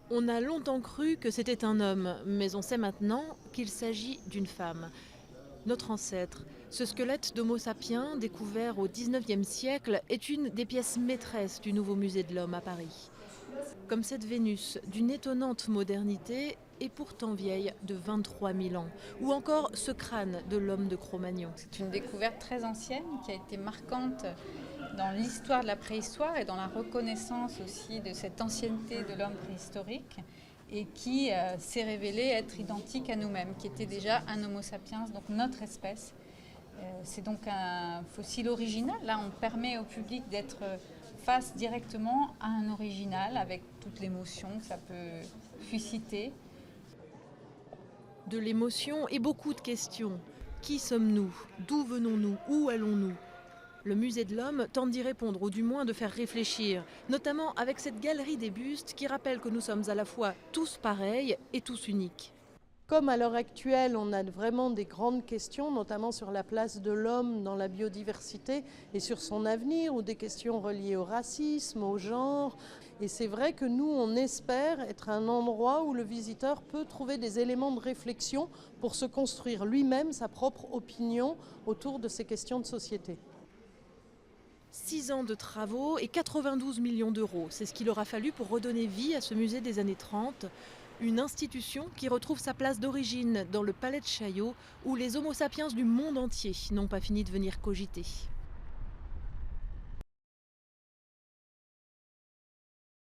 On a longtemps cru que c'était un homme, mais on sait maintenant qu'il s'agit d'une femme. Notre ancêtre, ce squelette d'Homo sapiens, découvert au XIXe siècle, est une des pièces maîtresses du nouveau musée de l'homme à Paris. Comme cette Vénus d'une étonnante modernité et pourtant vieille de 23 000 ans, ou encore ce crâne de l'homme de Cro-Magnon. C'est une découverte très ancienne qui a été marquante dans l'histoire de la préhistoire et dans la reconnaissance aussi de cette ancienneté de l'homme préhistorique et qui s'est révélé être identique à nous-mêmes, qui était déjà un Homo sapiens, donc notre espèce. C'est donc un fossile original. Là, on permet au public d'être face directement à un original avec toute l'émotion que ça peut susciter. De l'émotion et beaucoup de questions. Qui sommes-nous? D'où venons-nous? Où allons-nous? Le musée de l'homme tente d'y répondre, ou du moins de faire réfléchir, notamment avec cette galerie des bustes qui rappelle que nous sommes à la fois tous pareils et tous uniques. Comme à l'heure actuelle, on a vraiment des grandes questions, notamment sur la place de l'homme dans la biodiversité et sur son avenir, ou des questions reliées au racisme, au genre. Et c'est vrai que nous, on espère être un endroit où le visiteur peut trouver des éléments de réflexion pour se construire lui-même sa propre opinion autour de ces questions de société. 6 ans de travaux et 92 millions d'euros, c'est ce qu'il aura fallu pour redonner vie à ce musée des années 30, une institution qui retrouve sa place d'origine dans le palais de Chaillot, où les Homo sapiens du monde entier n'ont pas fini de venir cogiter.